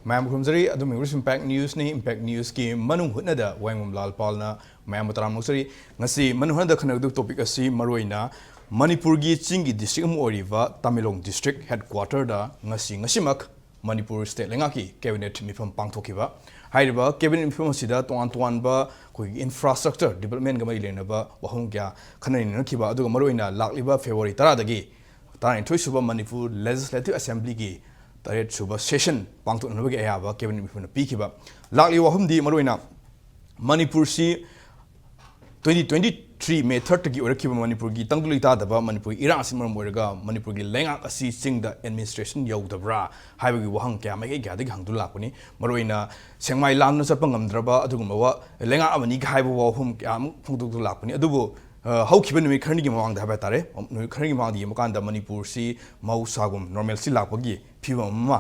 Ma'am Kumsari, Adum Impact News ni Impact News ki Manung Hutna da Wahengbam Lalpal na Ma'am Mutaram Musari ngasi Manung da kanagdu topic asi maroina Manipur gi Chingi district mu oriva Tamilong district headquarter da ngasimak Manipur state lengaki cabinet mifam pangthokiba hairiba cabinet mifam sida tuan ba koi infrastructure development ga mai lenaba wahung kya khanani nakhiba aduga maroina lakliba February 10 dagi tarin thoisuba Manipur legislative assembly gi Taret Suba session Pangtu Nabagi Ayaba, Kevin Pikiba. Lakli Wahumdi Maruina Manipur si 2023 May 30 or Kiba Manipur gi Tangulita daba Manipur Iran Simon Murga, Manipur gi Lenga Asi sing the administration Yaw the Bra, Highway Wahang Kamaki Gadig Hangdulapuni, Maruina, Sengmai Lam Sapangam Draba, Adumawa, Lenga Amani Haibo Hum Kam Lapuni, Adubo. How keep me currently among the Habatare, currently among the Mokanda Manipur si Mau Sagum, normal Silapagi, Piva Ma,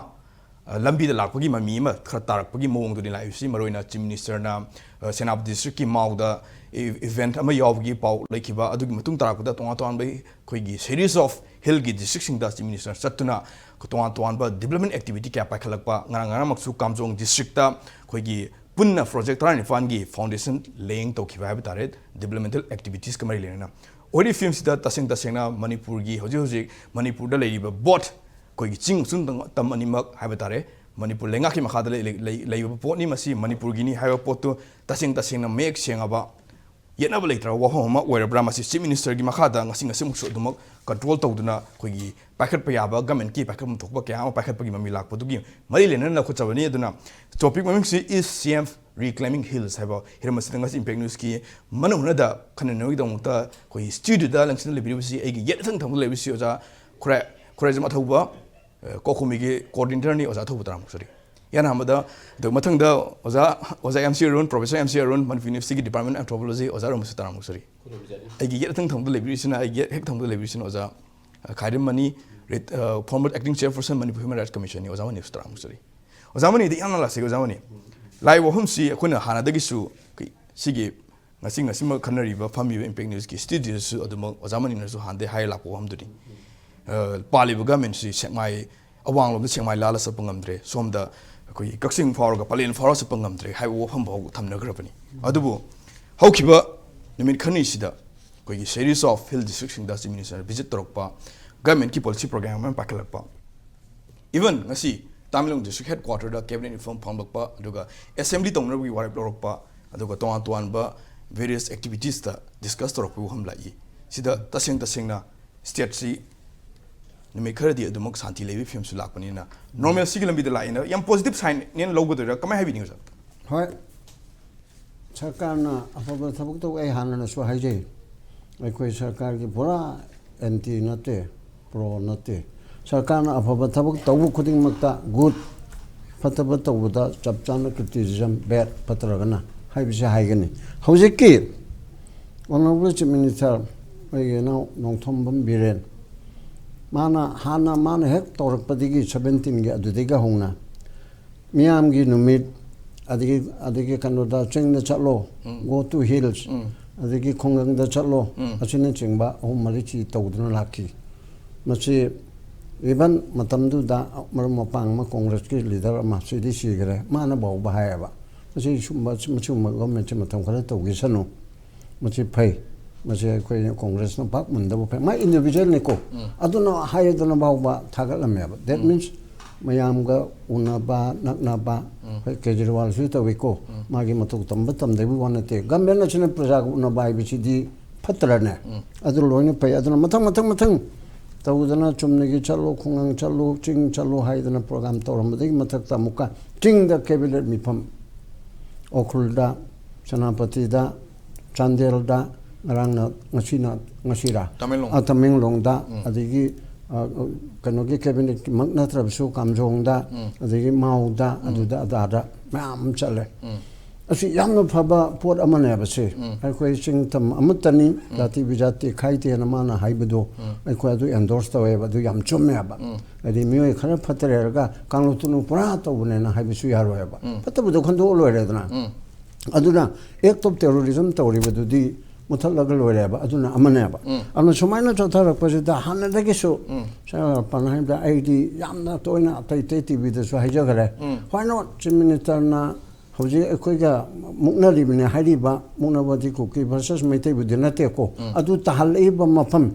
Lambi the Lapagi Mamima, Katarapagi Mong to the Life, Marina, Chief Minister Nam, Senap District Mauda, event Amayovgi, Pau, Lakiba, Adumatung Tarakuda, Tuan by Quigi, series of Hilgi district Dusty Minister Satuna, Kotuan, but development activity Kapakalapa, Naramaksu Kamzong Districta, Quigi. Punna project rani fangi foundation laying to kiba habitare developmental activities kamari lena ori films da tasing na Manipur gi hoji Manipur da leiba bot koi ching sun tam animak habitare Manipur lenga ki makha da leiba pot ni masi Manipur gi ni haiba pot to tasing na make senga ba yena ba leitra wa homa wera bra masi chief minister gi makha da ngasi mukso dumak control tawduna koi gi packet pa yaba government ki packet thokba kya ma packet pa gi mami lak podu gi mari lena na khu chabani aduna topic maming si is CM reclaiming hills haba hirmas ngasi impact news ki manuna da khanano gi dongta koi studio da langsina lebi si ai gi yet thang thang lebi si oja Khuraijam Athouba COCOMI gi coordinator ni oja Athouba tram sorry yana hamada the mathang da oja MC Arun Professor MC Arun Manipur University Department of Anthropology oja ram sitaram sorry ai gi yet thang thang lebi si na ai gi hek thang lebi si oja Khaidem Mani former acting chairperson Manipur Human Rights Commission ni oja mani sitaram sorry oja mani de yana la se oja mani lai wahum si akuna hana dagi su sigi ngasi ma khanari ba phami impact news ki studio su aduma oja mani na su hande hai la ko hamduri pali ba government si sengmai awang lom sengmai lala sa pangamdre somda koi kaksing fawr ga palen fawr sa pangamdre hai wo pham bau thamna grapani adubu haukiba nimin khani sida koi series of hill district sing das minister visit torokpa government ki policy program man pakalakpa even ngasi Tamilong district headquarter da cabinet inform phamlakpa aduga assembly tongna wi warap lorokpa aduga tuan ba various activities da discuss torokpu hamlai sida taseng na state si nime kharadi adumok santi lebi film su lakpani na normal sigilambi da laina yam positive sign nen logodora kamai habi ni sa hoi sarkar na apoba thabuk to ai hanana su haije ai koi sarkar ki pura anti nate pro nate sarkar na apoba thabuk tawu khuding makta good fataba tawuda chapchana criticism bad patragana haibise haigani hojiki honorable chief minister ai na nongthombam biren mana hek torak padigi 17 ge adudiga hongna miam gi numit adigi kanoda chengna chalo go to hills adigi khongang da chalo achine chengba mari chi tawduna lakhi machi even matamdu da marmo pang ma congress ki leader ma sidi sigre mana baw bahaya ba machi shumba government chi matam khara tawgi sanu machi phai machi koi congress no pak munda bo ma individual ne ko aduna higher than ba thagalamya ba that means mayam ga unaba naknaba kejriwal su to ko magi matuk tamba tamde bi wanate government na chine praja unaba bi chi di phatra ne adu loine pai aduna mathang tawdana chumne gi chalo khungang chalo ching chalo haidana program tawramade mathak ta muka ching da cabinet mi pham okhulda chanapati da chandel da ngarang ngasira Tamilong da adigi kanogi cabinet magna trabsu kamjong da adigi mau da aduda adada mam chale asi yamno phaba pot amane base ai koi ching tam amatani dati bijati khaite na mana haibedo ai koi adu endorse tawe ba du yam chumme ba adi mioi khara phatre ga kanglutunu pura to bune na haibisu yaro ba patabu do khando lo re dana aduna ek top terrorism tawri bedu di muthalaga loireba aduna amaneba amna sumaina chotharak pasida hanadagi su sa panhaim da id yamna toina tai tv da su haijagare why not chief minister na hoji ekoiga mukna libne hariba muknabadi kuki versus meite budinate ko adu tahaliba mafam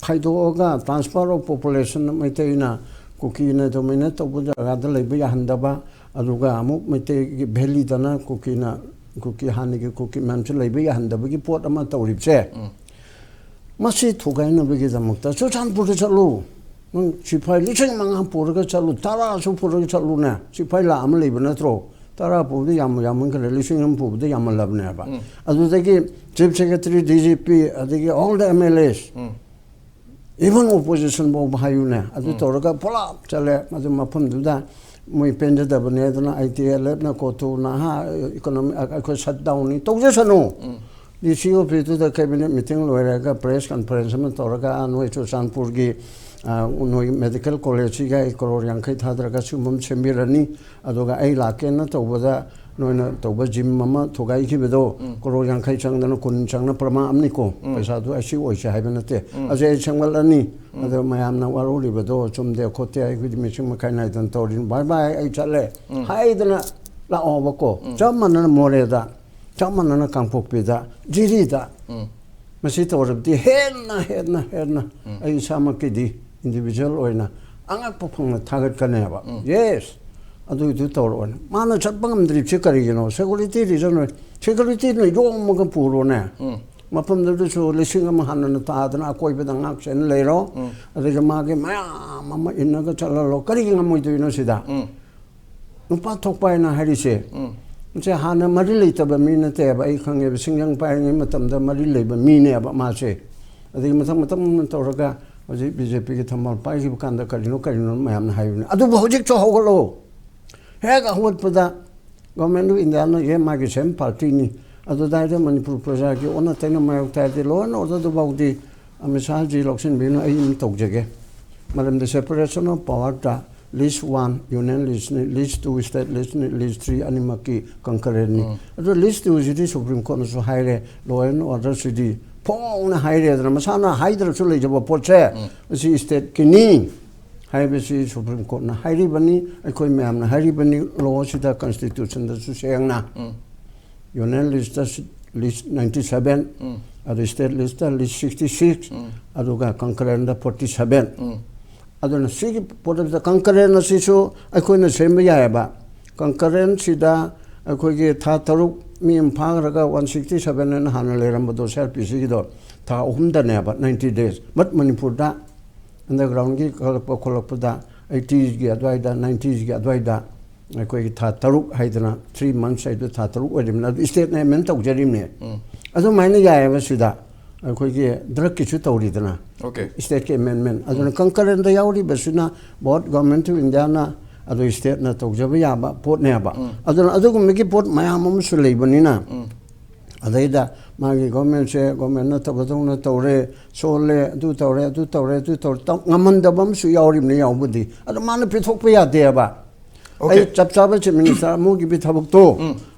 khaidoga transfer of population meite na kuki na dominate obuja gada leba handaba aduga amuk meite valley dana kuki na kuki hanigi kuki manchu leba handaba ki pot ama tawribse masi thugaina begi jamukta chuchanpur chalu mang sipai licheng manga purga chalu tara su purga chalu na sipai la am leba na tro tara pude yam kare licheng pude yam labne ba adudagi chief secretary dgp adigi all the mlas even opposition bo bhayune adu toraga pola chale adu mapam duda moi pende da bane dana itl na ko to na ha economic ko shutdown ni to jesano di CEO pitu da cabinet meeting loiraga press conference ma toraga noi chu sanpur gi noi medical college ga koror yankai thadraga sumum chembirani adoga ai lake na to boda noina to ba gym mama thogai ki bedo koror yankai changdana kun changna prama amni ko paisa du asi oi cha habenate aje changwal ani ado mayam na waruri bedo chumde khote ai gudi mechum makai dan torin bye bye ai chale haidana la obako chamana moreda chamana kangpokpida jirida masi torabdi hedna ai samakidi individual oina angak popong target kaneba yes adu du toron mana chatbangam dripche karigino security reason security no yom ga puro ne mapam du so lising ma hanna ta adana koi bedang ak sen leiro adu ma ge mama inna ga chalalo karigin mo du no sida nupa thokpai na harise je hana mari leitaba mina te ba ai khange singyang pai ngi matam da mari leiba mine ba ma se adi matam toraga hoji bjp ki thamal pai ki kanda karino mayam na hayune adu hojik cho hogolo hega hot pada government of india no ye ma ki sem party ni adu dai de manipur praja ki ona tena mayok ta de lo no do baudi amisal ji loksin bino ai mi tokjege madam the separation of power ta list 1 union list 2 state list 3 animaki concurrently adu list 2 is supreme court so high law and order city pong na high re masana high dra chu le jabo poche si state kini high basi supreme court na high bani akoi ma'am na high bani law sida constitution da su sayang na union list 97 adu state list 66 adu ga concurrent 47 aduna sigi porta da concurrent si so akoi na semba ya ba concurrent sida akoi ge tha taruk mi phang raga 167 na han le ram do sar pc gi do tha da ne ba 90 days but manipur da underground gi kolop da 80s gi adwai da 90s gi adwai da akoi ge tha taruk haidana 3 months ai do tha taruk odim na state na men tau jarim ne adu maina ya ba sida akoi ge drug ki chu tawri dana okay state ke amendment aduna concurrent da yauri basuna board government of india na adu state na tawjaba ya ba pot ne ba aduna adu mi ki pot mayam am su leibani na adaida magi government se government na tabadong na tawre sole du tawre ngaman da bam su yauri ne yaubudi adu man pithok pa ya de ba ai chap chaba che minister mo gi bi thabuk to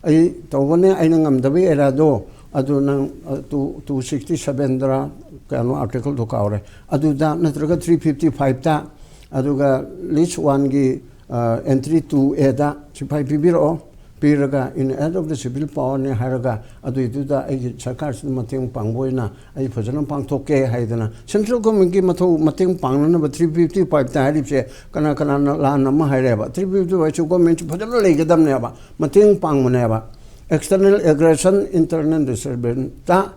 ai tawbane ai ngam da bi era do adu nang 267 dra kano article to kaure adu da natraga 355 ta adu ga list 1 gi entry 2 a da sipai bibiro piraga in end of the civil power ne haraga adu du da ai sarkar sin mateng pangboina ai phajana pangthoke haidana central government gi mateng pangna ba 355 ta hari che kana la nama haire ba 355 chu government phajana legedam ne ba mateng pangmane ba external aggression internal disturbance ta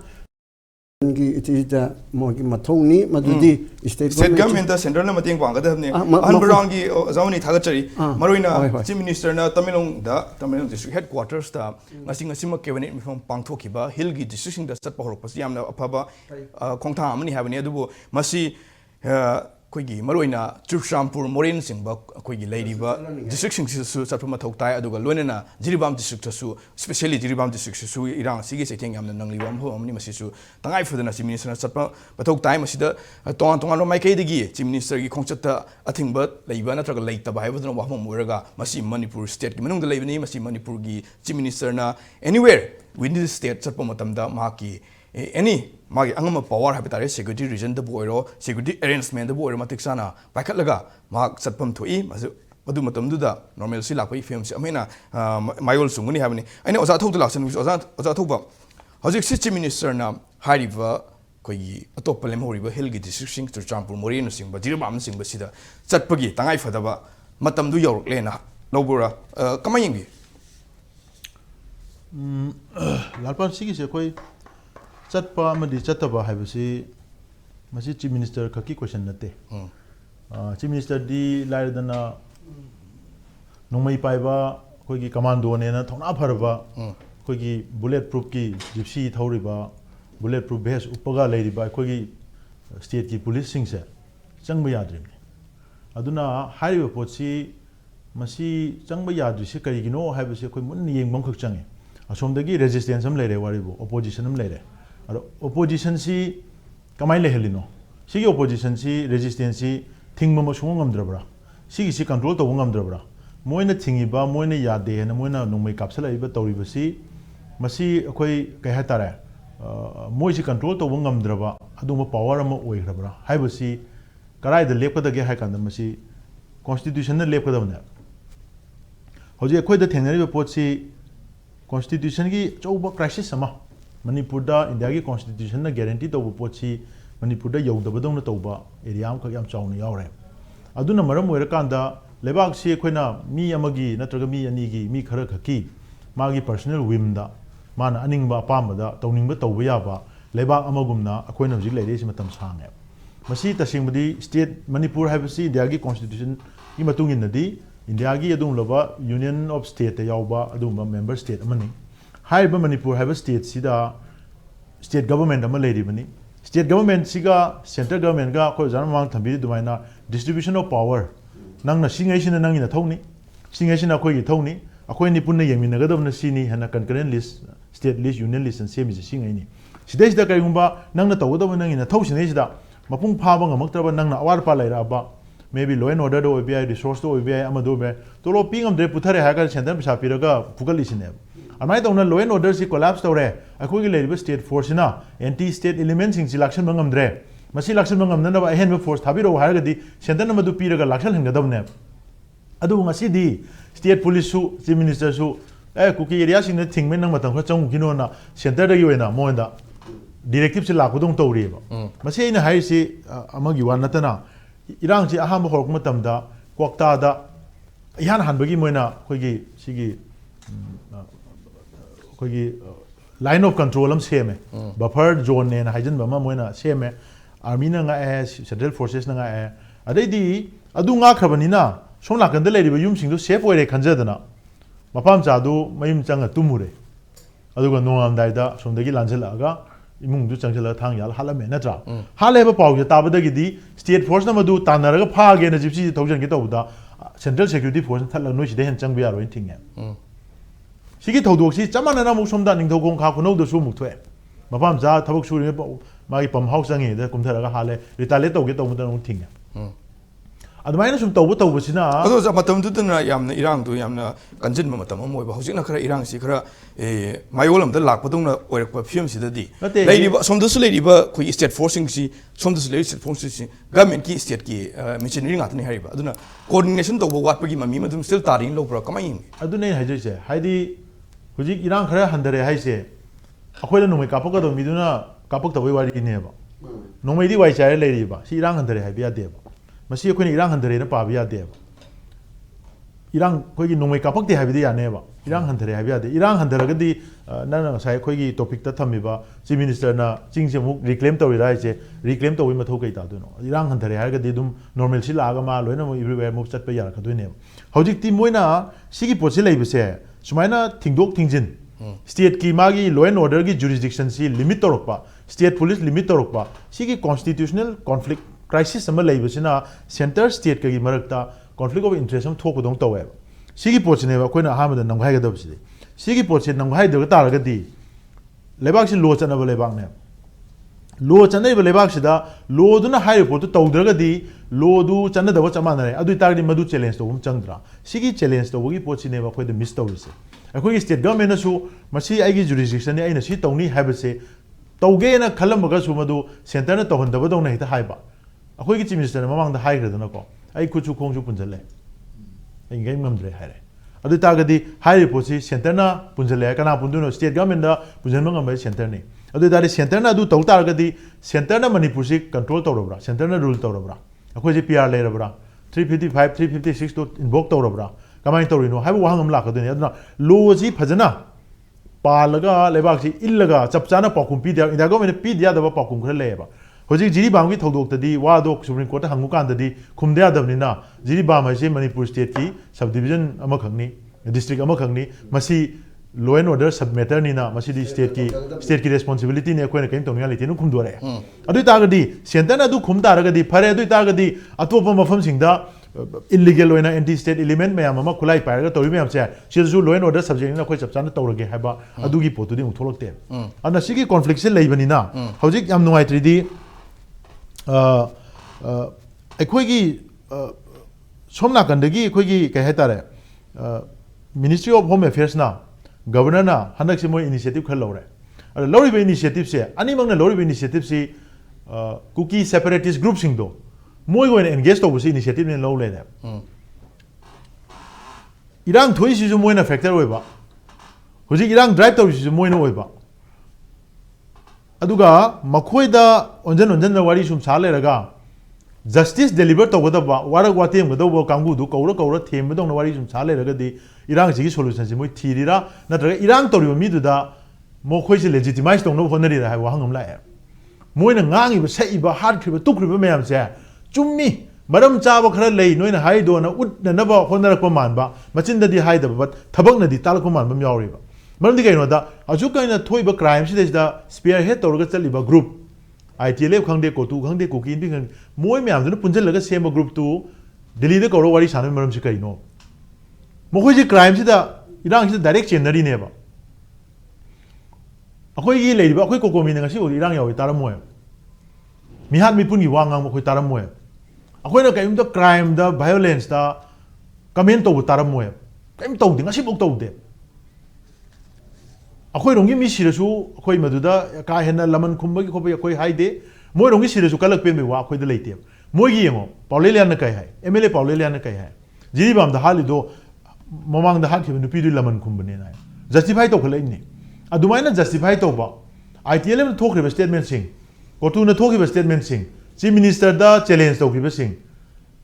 ngi itida mogi mathongni madudi state government da central na mating pang ga ne underground gi zawni thagachari maroina chief minister na tamilong district headquarters ta ngasi ma cabinet mifam pangthokiba hill gi district sing da chat pahorok pas yamna aphaba khongtha amani habani adubu masi koigi maroina Chairperson Morin singba koigi leiriba district sing su chapma thoktai aduga loinena Jiribam district su especially Jiribam district su irang sigi chetheng yamna nanglibam ho amni masisu tangai fudana chief minister chapma pathoktai masida tongan mai kai digi chief minister gi khongchata athingba leiba natraga leitaba haibaduna wahmam muraga masi Manipur state gi manung da leibani masi Manipur gi chief minister na anywhere within the state chapma matamda maki any magi angama power habitare security region the boiro security arrangement the boiro matik sana pakat laga mak satpam thui madu matam duda normal si lakoi film si amena mayol sunguni habni aina oza thau la san oza thau ba hojik si chief minister na hariba koi atop lem horiba hilgi district sing to champur morino sing ba dirabam sing ba sida chatpagi tangai fadaba matam du yorok lena lobura kamai yingi lalpan sigi se koi chatpa amadi chataba haibasi masi chief minister khaki question nate chief minister di laidana nongmai paiba koigi commando ne na thona pharba koigi bullet proof ki gypsy thoriba bullet proof base upaga leiriba koigi state ki police sing se changba yadrim aduna hariba potsi masi changba yadri se karigino haibasi koi mun yengbam khak change asomdagi resistance am leire waribo opposition am leire aro opposition si kamai lehelino sigi opposition si resistance si thingma ma sungam drabra sigi control to ngam drabra moina thingiba moina yade na moina nongmai kapsala iba tawriba si masi akoi kai hatare moi si control to ngam draba aduma power am oigrabra haibasi karai da lepkada ge haikanda masi constitution na lepkada bana hoji akoi da thengnari ba potsi constitution ki chauba crisis sama manipur da india ki constitution na guarantee to potsi manipur da yodabadong na toba area am ka yam chauna yawre aduna maram oirakanda lebak si akoina mi amagi natraga mi anigi mi khara khaki magi personal whim da mana aningba apamada tawningba tawba yaba lebak amagumna akoina hojik leire si matam sange masi tasingmadi state manipur habasi india ki constitution ki matung inadi india ki adum loba union of state yawba adum member state amani haiba manipur haiba state sida state government ama leiri bani state government siga central government ga ko jana mang thambi dumaina distribution of power nang na singai sina nang ina thongni singai sina khoi gi thongni akhoi ni punna yengmi nagadam na sini hana concurrent list state list union list and semi singai ni sidai sida kai gumba nang na tawda nang ina thau sinai sida mapung phaba ngamaktraba nang na awar pa laira ba maybe law and order do obi resource do obi amado be to lo pingam de puthare ha ga center pisa piraga pugali sine amai tawna law and order si collapse tawre akhoi gi leiriba state force na anti state elements sing selection bangam dre masi election bangam na ba hen force thabiro haragadi center na madu piraga election hingadabne adu ngasi di state police su chief minister su kuki area sing na thingmen nang matang kha chang kino na center da gi wena moenda directive si lakudong tawri ba masi ina hai si amagi wan natana irang si aham hork matamda kwakta da ihan hanbagi moina khoigi sigi khoigi line of control am seme buffer zone ne haijan bama moina seme army na nga central forces na nga adai di adu nga khabani na som la kan da leiri ba yum sing do safe oire khanjadana mapam cha du mayum changa tumure adu ga nongam dai da som dagi lanjala ga imung du changjala thang yal halame na tra hale ba paw ta ba dagi di state force na madu tanara ga pha ge na jipsi thousand ke tawda central security force thala noi side hen changbi yaro thing sigi thodok si chamana na mu somda ning thogong kha kuno do su mu thwe mapam cha thabok su ri magi pam house angi da kumthara ga hale retaliate to ge to mu da no thing admaina sum tawbu sina ado za matam du na yamna irang du yamna kanjin matam amoi ba hojik na khara irang si khara mayolam da lak padung na oirak pa film si da di leiri ba som da su leiri ba khoi state forcing si som da su leiri state forcing si government ki state ki machinery ngat ni hari ba aduna coordination to ba wat pa gi mami madum still tarin lo pra kamai aduna haije se haidi hojik irang khara handare haise akhoi da nomai kapak do miduna kapak ta wai wari ne ba nomai di wai chare leiri ba si irang handare hai bia de ba masi akhoi irang handare na pa bia de ba irang khoi gi nomai kapak de hai bi ya ne ba irang handare hai bia de irang handara ga di na na sai khoi gi topic ta thami ba chief minister na ching se muk reclaim to rai che reclaim to wi ma thau kai ta du no irang handare hai ga di dum normal si la ga ma loina mo everywhere move chat pa ya ka du ne hojik ti moina sigi pochi lai bse sumaina thingdok thingjin state ki magi law and order ki jurisdiction si limit torokpa state police limit torokpa sigi constitutional conflict crisis sama lai bsina center state ka gi marakta conflict of interest am thok dong tawe sigi pochine ba koina hamada namghai ga dabsi sigi poche namghai da ta ga di lebak si law chana ba lebak ne law chana ba lebak si da law du na high report to tawdra ga di law du chana da ba chama na adu tar di madu challenge to um changdra sigi challenge to gi pochine ba khoi miss tawise akoi state government na su masi ai gi jurisdiction ni aina si tawni habase तौगेना खलमगसु मदु centre न तौहनदबदौना हेता हाइबा अखोई की chief minister ममांग दा हाइग्रदनको आई कुछु खोंगसु पुंजले आई गेम नमद्रे हाइरे अदु तागदी हाइ रिपोर्ट सेंटर ना पुंजले कना पुंदुनो स्टेट गवर्नमेंट दा पुंजनम ngam सेंटर ने अदु दारी सेंटर ना अदु तौ तागदी सेंटर ना मणिपुर से कंट्रोल तौरबरा सेंटर ना रूल तौरबरा अखोई जे पीआर लेरबरा 355 356 तो इन्वोक तौरबरा कमाई तौरिनो हाइबो वाहंगम लाखदने अदुना लो जी फजना पालगा लेबाक से इल्लगा चपचाना पाकुम पी दिया इंदा गवर्नमेंट पी दिया दबा पाकुम खरे लेबा होजी जिरी बाम की थौदोक्तदी वादो सुप्रीम कोर्ट हंगु कांददी खुमदे आदबनिना जिरी बाम है मणिपुर स्टेट की सब डिवीजन अमखंगनी डिस्ट्रिक्ट अमखंगनी मसी लॉ एंड ऑर्डर सब मैटर नीना मसी दी स्टेट की रिस्पांसिबिलिटी ने कोई कहीं तोनिया लेते नु खुमदोरे अदु तागदी सेंटर अदु खुम तारगदी फरे अदु तागदी अतोप मफम सिंगदा इलीगल होना एंटी स्टेट एलिमेंट मैम अमा खुलाई पायरगा तौरी मैम से सिदसु लॉ एंड ऑर्डर सब्जेक्ट ना कोई चपचाना तौरगे हाइबा अदुगी पोतुदी मुथोलकते अना सिगी कॉन्फ्लिक्ट से लेबनिना हौजिक याम नुवाइत्रिदी अखोगी सोमना कंदगी अखोगी कह हेतारे मिनिस्ट्री ऑफ होम अफेयर्स ना गवर्नर ना हनक से मोय इनिशिएटिव खल लौरे अरे लौरिबे इनिशिएटिव से अनिमंगना लौरिबे इनिशिएटिव से कुकी सेपरेटिस्ट ग्रुप सिंग दो मोय गोइन एंगेज तो बसी इनिशिएटिव ने लौ ले इरांग थोई सिजु मोयना फैक्टर होइबा हुजी इरांग ड्राइव तो सिजु मोयना होइबा अदुगा मखोइदा ओंजन ओंजन वारी सुम सा लेरगा जस्टिस डिलीवर तौगदबा वारक वातेम गदबो कांगु दु कौर कौर थेम दौन वारी सुम सा लेरगदी इरांग सिगी सोल्यूशन से मोय थीरिरा नत्रगा इरांग तौरिबो मिदुदा मखोइ से लेजिटिमाइज तौनो होनरिरा हाय वाहंगम लाए Moyna ngangiba saiba harkhriba tukriba mayam se chummi maram chaba khara lei noina haido na utna naba honarakpa manba macindadi haidaba but thabakna di talakpa manba myawriba maram di kaino da aju kaina thoiba crime si da spearhead tawraga chaliba group ITLF khangde ko tu khangde ko kin bin moi myam duna punjalaga sema group tu delhi da kawro wari sanam maram si kaino mokoi ji crime si da irang si direct chenari ne ba akoi gi leiba akoi COCOMI na ngasi irang yawi taramoy mihat mipun gi wangang mokoi taramoy akoi na kaim da crime da violence da comment to taramoy kaim to ding ngasi bok to de akoi rongi mi sirasu akoi maduda ka hena laman khumba gi khobai akoi haide moi rongi sirasu kalak pe me wa akoi da leite moi gi yengo paulelian na kai hai MLA paulelian na kai hai jiri bam da halido momang da hakhi nu pi du laman khumba ne na justify to khalai ni अदुमाइना justify तौबा ITLM थोखरिबा statement सिंग कोर्टुना थोखरिबा statement सिंग chief minister दा challenge तौखरिबा सिंग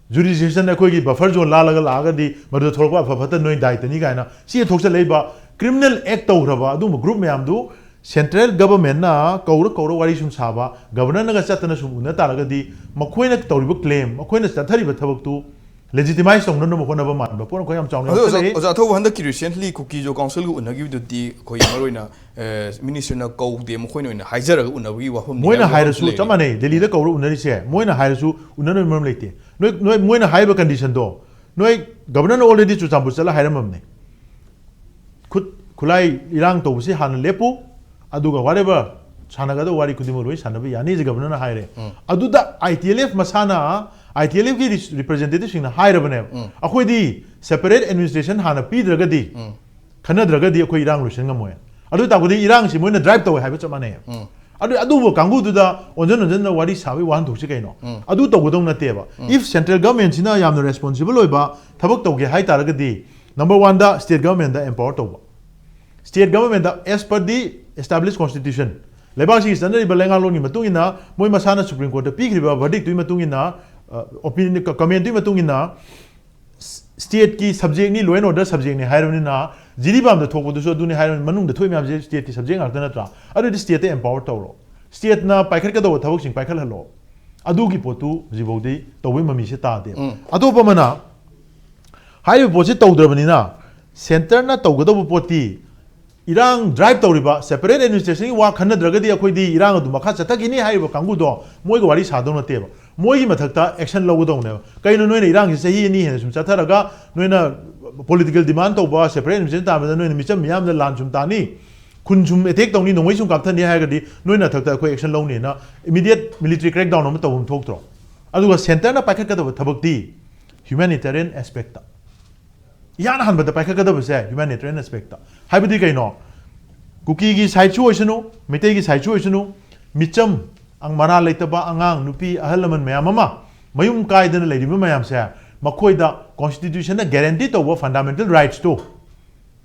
जुडिशियन अखोगी बफर जोन लालगा लागदी मदु थोरबा फफत नोय दाइतनी गायना सी थोक्स लेबा क्रिमिनल एक्ट तौखरबा अदुम ग्रुप मैम दु सेंट्रल गवर्नमेंट ना कौर वारी सुम साबा गवर्नर नगा चतना सुम उना तारगदी मखोइना तौरिबा क्लेम मखोइना चथरिबा थबकतु लेजिटिमाइज तौन न मखोनबा मानबा पोन खोयम चावना ओजा थौ हंद की रिसेंटली कुकी जो काउंसिल गु उनगी दुती खोय मरोइना मिनिस्टर न कौ दे मखोइन ओइना हाइजरग उनबगी वाफम मोइना हाइरसु चमाने दिल्ली दा कौर उनरिसे मोइना हाइरसु उननो मरम लेते नोय मोइना हाइबा कंडीशन दो नोय गवर्नर ऑलरेडी चुचाबु चला हाइरममने खुलाई इरांग तौबसे हान लेपु अदुगा व्हाटएवर सानागदा वारी खुदिमो रोय सानबे यानी जे गवर्नर हाइरे अदुदा ITLF मसाना ITLF की रिप्रेजेंटेटिव सिंह हाइरबने अखोइदी सेपरेट एडमिनिस्ट्रेशन हाना पीद्रगदी खनद्रगदी अखोइ इरांग लुसन गमोय अदु तागुदी इरांग सि मोइना ड्राइव तव हाइबा चमाने अदु अदुबो कांगुदुदा ओंजन वारी साबे वाहन थोक्सि कैनो अदु तवगदौ नतेबा इफ सेंट्रल गवर्नमेंट सिना यामना रेस्पोंसिबल होइबा थबक तवगे हाइ तारगदी नंबर 1 दा स्टेट गवर्नमेंट दा एम्पावर तवबा स्टेट गवर्नमेंट दा as per the establish constitution लेबासी स्टैंडर्ड बलेंगा लोनी मतुंगिना मोइ मसाना सुप्रीम कोर्ट पीखरिबा वर्डिक्ट तुइ मतुंगिना ओपिनियन कमेंट तुइ मतुंगिना स्टेट की सब्जेक्ट नि लॉ एंड ऑर्डर सब्जेक्ट नि हाइरनिना जिरिबाम द थोकबदुसो अदुनि हाइरन मनुंग द थोइ म्याम जे स्टेट की सब्जेक्ट आक्ता नत्रा अदु स्टेट ते एम्पावर तौरो स्टेट ना पाइखर कदो थबक सिंग पाइखल हलो अदुगी पोतु जिबौदि तौबै ममी से तादे अतोपमना हाइबे पोसे तौद्रबनिना सेंटर ना तौगदबो पोती इरांग ड्राइव तौरिबा सेपरेट एडमिनिस्ट्रेशन वा खनद्रगदी अखोइदी इरांग अदु मखा चतगिनी हाइबो कांगुदो मोइगो वारी सादौ नतेबा मोइगी मथक्ता एक्शन लौगदौने कइनो नोइना इरांग सही नि हेन सुम चथरगा नोइना पॉलिटिकल डिमांड तौबा सेपरेट एडमिनिस्ट्रेशन ताबदा नोइना मिचम मियाम द लान सुम तानी खुन सुम एटेक तौनी नोंगै सुम काप्थनि हाइगदी नोइना थक्ता अखोइ एक्शन लौनेना इमीडिएट मिलिटरी क्रैकडाउन अम तौम थोक्त्रो अदुगा सेंटर ना पाइखकदब थबकती ह्यूमैनिटेरियन एस्पेक्ट यान हनबद पाइखकदब से ह्यूमैनिटेरियन एस्पेक्ट हाइबदी कइनो कुकी की साइड छु ओइसनु मिटे की साइड छु ओइसनु micham ang mara leitaba angang nupi ahalaman mayamama mayum kaidana leiriba mayam se makoi da constitution na guarantee to fundamental rights to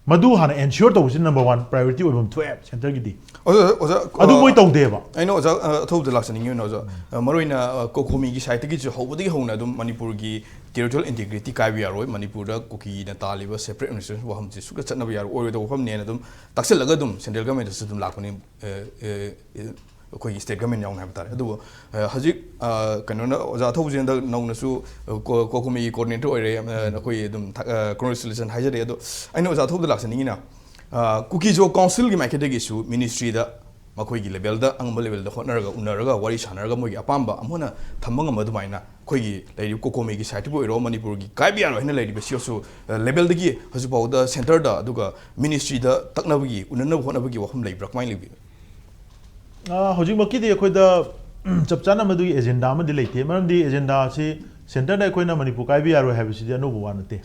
madu hana ensure to number 1 priority obam 12 center gi di adu moi to deba I know thou the last you know Marina COCOMI gi site gi ho budi ho na dum Manipur gi territorial integrity kai bi aroi Manipur da koki na taliba separate administration wa ham ji su ka chatna bi aro oi do pham ne na dum taksel laga dum central government su dum lakoni koi state government yaung na ba adu hajik kanona oja thau jin da nau na su COCOMI coordinator oi re koi dum congratulation hajare adu I know thau the last ni na kuki jo council gi makete gi su ministry da makoi gi level da ang level da honaraga unaraga wari sanaraga moi gi apamba amona thambang am adumaina koi gi lai COCOMI gi site bo ro Manipur gi kai bi aro hina lai bi su level da gi hasu baw da center da aduga ministry da takna gi unana hona gi waham lai brak mai libi hojik makki de khoi da chapchana madu gi agenda ma de leite maram di agenda si center da khoi na Manipur kai bi aro have si da no bo wanate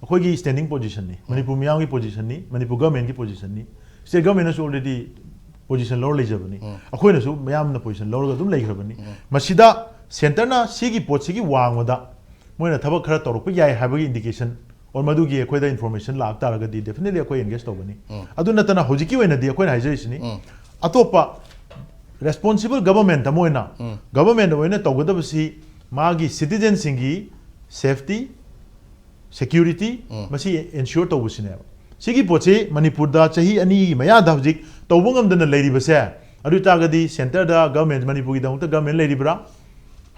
khoi gi standing position ni Manipur miyang gi position ni Manipur government gi position ni state government is already position lower lejabani akhoi na su mayam na position lower ga dum leigrabani masida center na sigi pot sigi wangwada moina thabak khara toruk pa yai habagi indication or madu gi akhoi da information lak taraga di definitely akhoi engage tobani adu natana hojiki wena di akhoi na haijaisini atopa responsible government amoina government oina togodabasi magi citizen singi safety security masi ensure tobusine sigi poche Manipur da chahi ani maya da hojik tobungam dana leiri base adu tagadi center da government Manipur gi dangta government leiri bra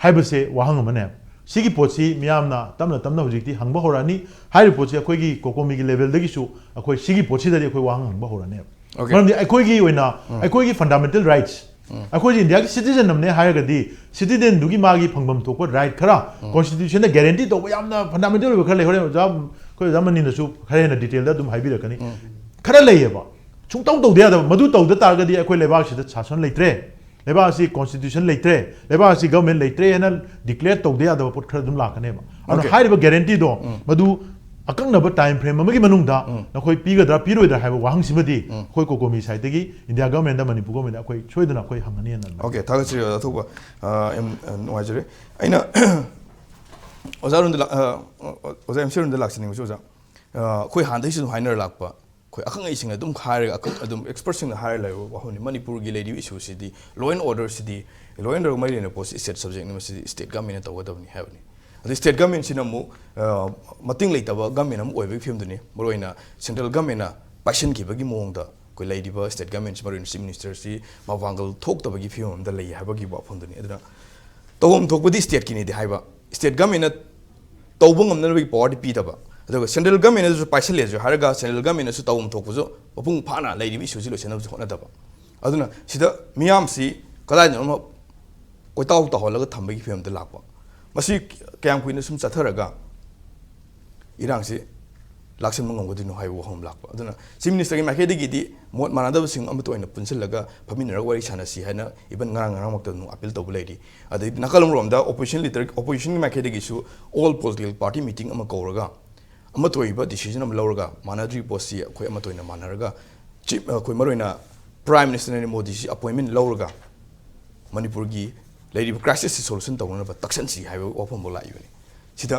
haibase wahang mane sigi pochi miyamna tamna hojik ti hangba horani hai pochi akoi gi COCOMI gi level dagi su akoi sigi pochi da akoi wahang hangba horani maramdi akoi gi oina akoi gi fundamental rights akoi ji india gi citizen namne hairagadi citizen dugi magi phangbam thokpa right khara constitution da guarantee to yamna fundamental ba khale hore jam koi zamani na su khare na detail da dum haibi rakani khara leyeba chung tong to dia da madu to da targadi akoi lebak si da shasan leitre lebak si constitution leitre lebak si government leitre na declare to dia da pot khara dum lakane ba anu hairiba guarantee do madu akang na ba time frame amagi manung da na khoi piga da piroi da haiba wahang simadi khoi COCOMI side gi india government da Manipur government akoi choidana khoi hangani na okay thagachri athuba wajre aina ozarun da ozam sirun da laksini mu soja khoi han dai su hainer lakpa khoi akang ai singa dum khare adum expert sing hare lai wa honi Manipur gi lady issue sidi law and order sidi law and order mai ne post state subject ni state government ta wadabni havni the state government sinamu mating leitaba government am oibe film duni moroina central government na passion ki bagi mongda koi leidiba state government marin chief minister si mawangal thok tabagi film da lei habagi ba phon duni aduna tawom thokbadi state ki ni de haiba state government na tawbungam na bagi power pi taba aduga central government na paisa lejo haraga central government na su tawom thokbujo opung phana leidibi issue si lo senab hona daba aduna sida miyam si kadai no koi taw ta holaga thambagi film da lakpa masi kayang kuin sum chatharaga irang si laksan mangong godi no haiwo hom lakpa aduna chief minister gi makhe digi di mot manada sing amato ina punsilaga phamin rak wari chana si haina iban ngarang makta no appeal to bulai di adi nakalum rom da opposition leader opposition gi makhe digi su all political party meeting ama koraga amato iba decision am lawraga manadri posi khoi amato ina manaraga chief khoi maroina prime minister ni modi si appointment lawraga Manipur gi lady crisis solution to na takshan si hai ofam bola yuni sida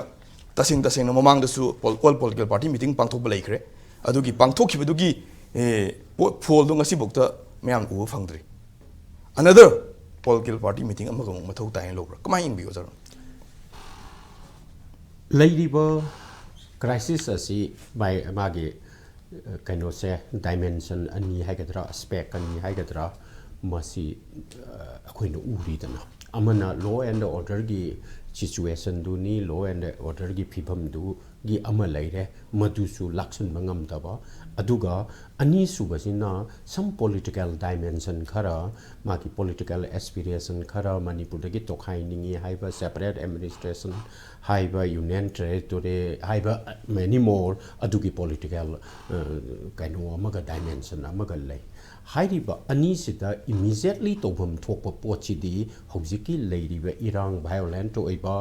tasing na mamang da su all political party meeting pangthok balai khre adugi pangthok ki badugi phol do ngasi bokta mayam u phangdri another political party meeting amaga mathau tai lobra kamai ing bi ozar lady bo crisis asi by magi kaino se dimension ani haigadra aspect ani haigadra masi akoina uri dana amana law and order gi situation du ni law and order gi phibam du gi ama laire madu su laksan mangam daba aduga ani subasina some political dimension khara maki political aspiration khara Manipur gi tokhai ningi haiba separate administration haiba union territory haiba many more adugi political kaino amaga dimension amaga lai हाइरिबा अनी सिदा immediately तौफम थोप पोचिदी हौजिकी लेरिबा इरांग violent ओइबा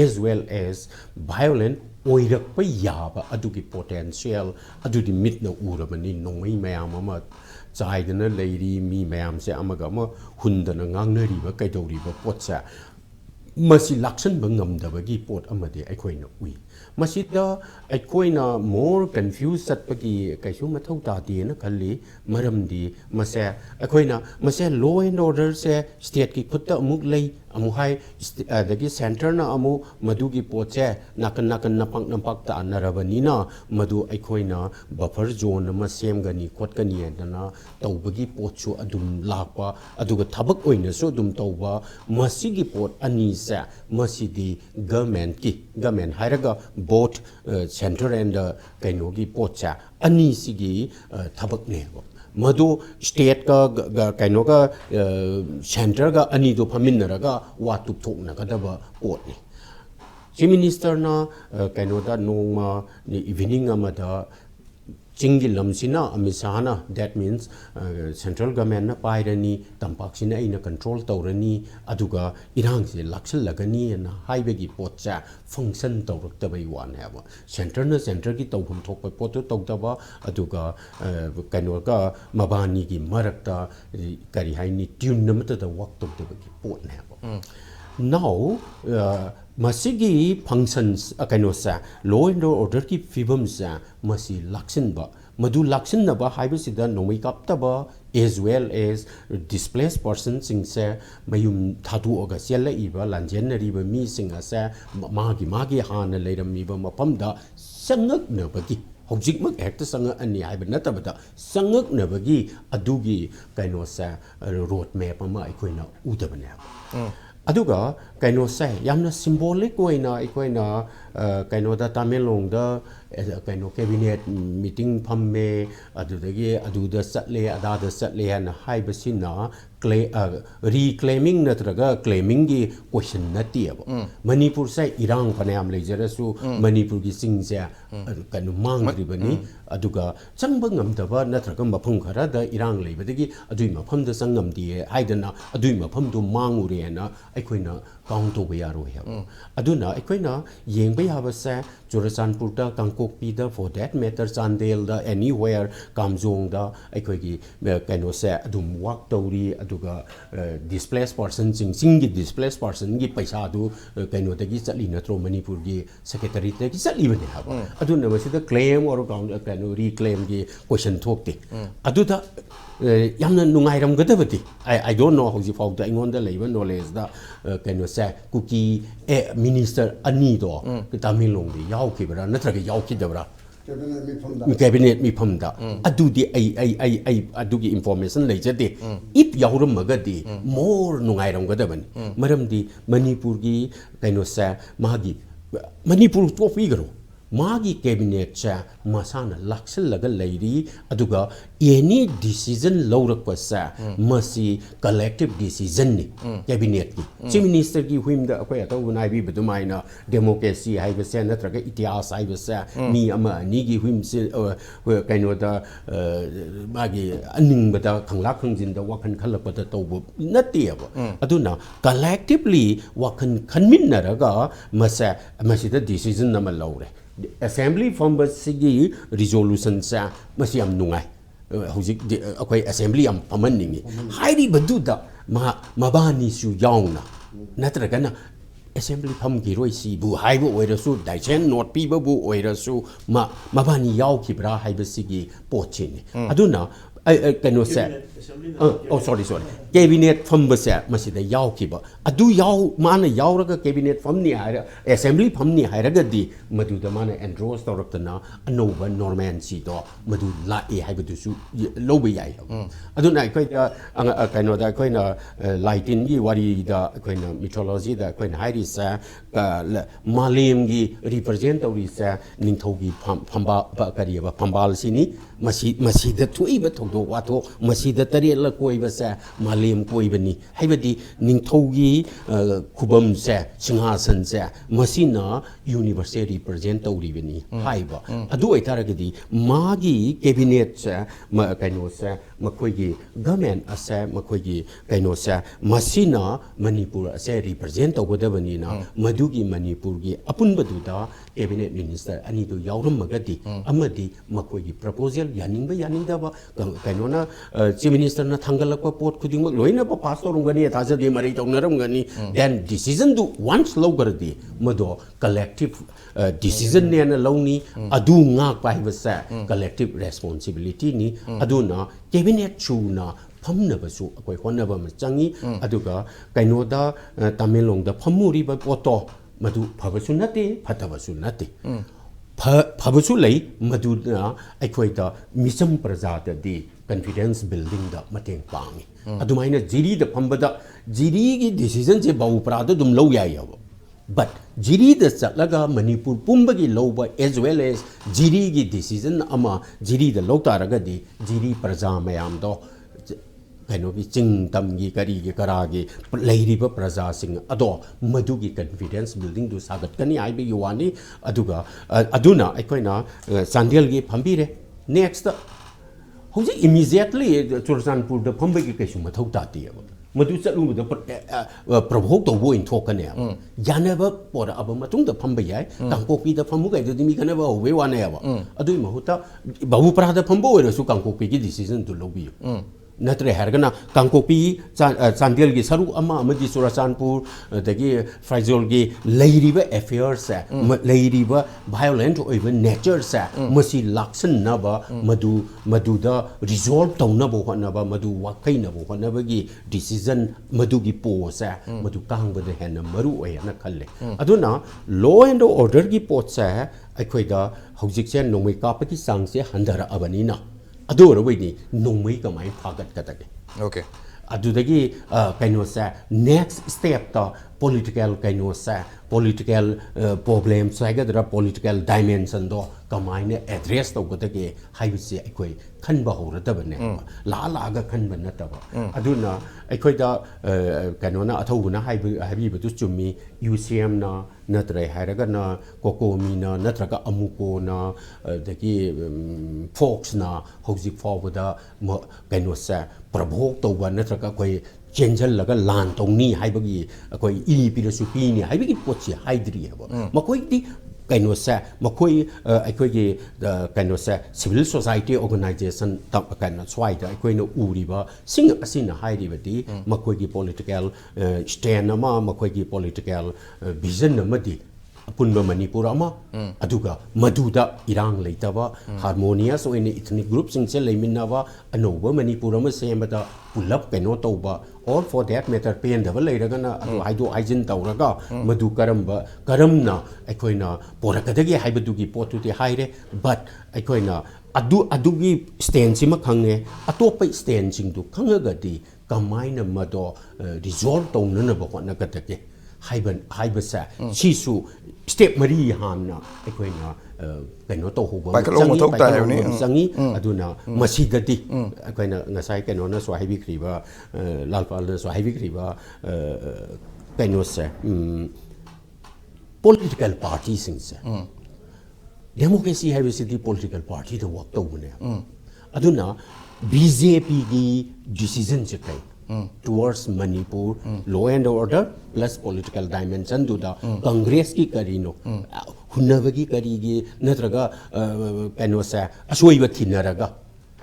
as well as violent ओइरकपा याबा अदुगी पोटेंशियल अदुदी मिटना उरबनी नोंगै मयाम अमा चाइदना लेरी मी मयाम से अमगा अमा हुंदना ngangnariba kaidoriba potsa masi laksan bangamdabagi pot amade aikoina ui masida aikoina more confused satpagi kaisu mathau ta de na khalli maramdi mase aikoina mase law and order se state ki khutta amuk lei amu hai dagi center na amu madugi potse nakan napak ta anarabani na madu aikoina buffer zone ma semgani khotgani dana tawbagi potchu adum lakpa aduga thabak oina so dum tawba masigi pot ani sa masidi government hairaga both center and kainogi potcha ani sigi thabak ne madu state ka kaino ka center ga ani do phaminaraga watu thokna kadaba pot ni chief minister na kaino da nongma ni evening amada Chingi lamsina amisana that means central government na pairani tampaksina ina control tawrani aduga irang se laksal lagani na haibegi potcha function tawraktabai wan haba center ki tawhum thokpa potu tawdaba aduga kaino ka mabani ki marakta kari haini tune namata da work tawdabagi pot ne haba now masigi functions kaino sa law and order ki fibam sa masi laksin ba madu laksin na ba haibasida nomai kaptaba as well as displaced persons sing sa mayum thadu oga sela iba lanjenari ba mi singa sa magi hana leiram iba mapamda sangak na bagi hojik mak hekta sanga ani haiba natabada sangak na bagi adugi kaino sa road map ama aikoina udabane aduga kaino sa yamna symbolic oina aikoina kaino da Tamilong da kaino cabinet meeting phamme adudagi aduda satle adada satle na haibasina reclaiming natraga claiming gi question natiaba Manipur sai irang phanayam leijarasu Manipur gi singja kaino mangribani aduga changba ngamdaba natraga mafam khara da irang leibadagi adui mafam da sangam di haidana adui mafam du mangure na aikoina count to be aro he aduna aikoina yengba yabasa Churasanpur da Kangkokpi da for that matter Chandel da anywhere Kamjong da aikoigi kaino sa adum work tori aduga displaced person sing gi displaced person gi paisa du kaino dagi chali natro Manipur gi secretary te gi chali bane haba aduna masida claim or kaino reclaim gi question thokte aduda yamna nungairam gadabati I don't know how you found the ingonda leiba knowledge da kaino sa kuki minister ani do Tamilong di yaukibra natraga yaukidabra cabinet mi phamda adudi ai adugi information leijade if yauram magadi more nungairam gadabani maramdi Manipur gi kaino sa magi Manipur to figaro magi cabinet cha masana laksal laga leiri aduga any decision laurakpa sa masi collective decision ni cabinet ki chief minister ki huimda akwai ataw nai bi budumaina democracy haiba sa natraga itias haiba sa mi ama ni gi huim se kaino da magi aning bada khanglak khangjin da wakhan khalakpa da tawbu natiaba aduna collectively wakhan khanminnaraga masa masida decision nama laure assembly from sigi resolution sa masiam nungai hojik akwai assembly am pamaningi hairi baduda mabani su yauna natragana assembly pham gi roi si bu haibu oirasu daisen not piba bu oirasu mabani yaw kibra haiba sigi pochini aduna kano sa oh sorry cabinet from basa masida yaw kiba adu yaw mana yawraga cabinet from ni haira assembly from ni hairaga di madu da mana endorse tawraktana anova norman si do madu la e haiba su lobe yai aduna koi kano da koi na lighting gi wari da koi na mythology da koi na hairi sa malim gi represent tawri sa ningthogi phamba ba kariba phambal sini masi da thui ba thodo Wato Wato Masida Tariela Koibasa Malim Koibani Haibadi Ningtogi Kubam se Singhasan se Masina University represent Uribani Haiba Adu Taragadi Magi cabinet se Kaino se Makoigi government ase Makoigi Kaino se Masina Manipur se represent Ogodavanina Madugi Manipurgi Apun Baduda cabinet minister Anido Yaurum Magadi Amadi Makoigi proposal Yanimba Yanindaba Kainona Chief Minister na Tangalaka Port Kuding Loina Pastor Ungani Taza de Marito Narangani then decision do once logardi Mado collective decision ne alone adu ngak paivasa collective responsibility ni aduna cabinet chuna phamnabasu akoi honaba changi aduga kainoda Tamilong da phamuri ba poto madu phabasu nate phatabasu nate phabasu lei maduna akoi da misam prajata di confidence building da mateng pangi adumaina jiri da phambada jiri gi decision je bau prada dum low ya yaw but jiri da chatlaga Manipur pumbagi lowba as well as jiri gi decision ama jiri da low taraga di jiri praja mayam do kaino gi ching tam gi kari gi karagi leiriba praja sing ado madugi confidence building du sagat kani aibe yuani aduga aduna aikoina Sandel gi phambire next how's immediately Chursanpur the Pumbagi Kashuma Toti Madusalu the provoke the woe in Tokane Yaneva or Abamatung the Pumbay Kankopi the Pamuga the Mikaneva way one ever Adu Mahuta Bahupra the Pumbo Sukankopi decision to lobby Natre Hargana Kankopi Sandilgi Saru Ama Amadi Surasanpur the Frizolgi Ladyba affairs Ladyba violent or even nature Masi Laksan Naba Maduda resolve Tonabo Hanaba Madu Wakainabo Hanabagi decision Madugi Posa Madu Kanga the Hana Maru and Kale Aduna law and order gi potsa Aqueda Hosixen no make up Sangse Handara Abanina Adora Wini, no make a mind pocket catake. Okay. Adudagi Kainosa, next step to political Kainosa, political problems, I got a political dimension do combine address to Gotake, I would say, Equi, Kanbaho, Tabane, La Laga Kanbanataba. Aduna, Equida Canona Athouba, Habibu to me, UCM na, Natre Haragana, COCOMI na, Natraga Amuko na, the folks na, Hosik forwarder, Kainosa, provoke to one Natraka. Gentle like a land on knee, Hibagi, a quay e pilosupini, Hibagi Pochi, Hydri. Makoiti, Kainosa, Makoi, I quay the Kainosa civil society organization, kind of swide, I quay no Uriba, sing a sin a high liberty, Makoigi political stanama, Makoigi political vision, Madi. Punba Manipurama, Aduga, Maduda, Irang Laitava, harmonious or any ethnic groups in Seleminava, Anova, Manipurama, same but pull up Penotoba, or for that matter, pay and devil later, I do Aizen Tauraga, Madu Karamba, Karamna, Equina, Porakadagi, Hibadugi, Portu de Haide, but Equina, Adugi Stansima Kange, Atopa stancing to Kangagati, Kamina Mado, resolved on Nunabakatake. Hibasa, Shisu, Step Marie Hanna, Equina, Penoto, Sangi, Aduna, Masidati, Aquina, Nasai, Canona, Swahibi Kriva, Lalpal, Swahibi Kriva, Penosa, political parties in democracy have a city political party to walk over there. Aduna, BJP decisions towards Manipur, law and order plus political dimension to the Congress ki karino, Hunavagi karigi, Natraga, Penosa, Asway Tinaraga.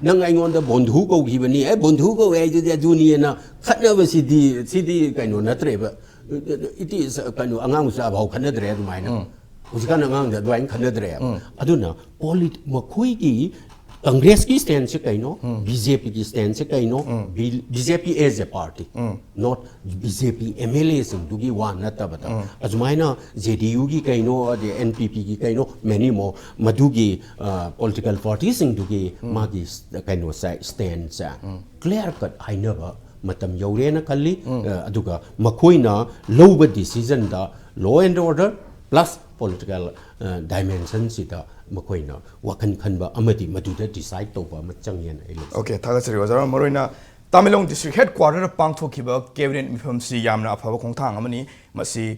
Nangang on the Bondhugo given a Bondhugo, I did a junior, cut never city kind of Natreva. It is a kind of Angamsa about Canadre minor. Who's gonna among the Dwayne Canadre. Aduna, Makuigi. Congress ki stand se kaino, BJP ki stand se kaino, BJP as a party, not BJP MLA sing to gi one na tabata. Azmaina JDU ki kaino, the NPP ki kaino, many more Madugi political parties sing to gi magis kaino stands. Clear cut I never matam yaurena kali aduga makoina lower decision da law and order plus political ꯗꯥꯏꯃꯦꯟꯁꯟꯁꯤꯗ ꯃꯈꯣꯏꯅ ꯋꯥꯈꯜ ꯈꯟꯕ ꯑꯃꯗꯤ ꯃꯗꯨꯗ design ꯇꯧꯕ ꯑꯃ ꯆꯪꯉꯦꯅ ꯑꯩ ꯂꯧꯖꯩ Okay, Tagasari was around Marina. Tamilong District Headquarter Pangthokiba Cabinet Mifamsi Yamna Aphaba Khongthang Amani Masi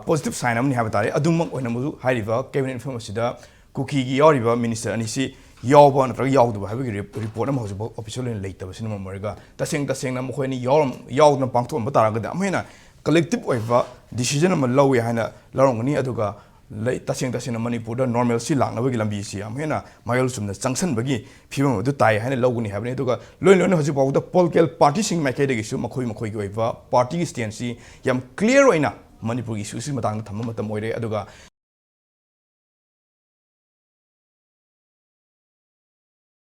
positive sign amni habatare Adummak Oinamu Hariva Cabinet Mifamsida Kuki Yoriva Minister Anisi Yawba Natra Yawdu have a report of official in later Cinema Moriga Tasing Namuheni Yaw Pangto Mataraga Amena collective over decision of Malawi Hana Larongani Aduga late tasing Manipur normal silang na lambi siam hena mayol sum na junction bagi phibam du tai hana loguni habne duga loin hoji baw da political party sing mai kai su makhoi gi oiba party stance yam clear oina Manipur issue si matang thamma matam oire aduga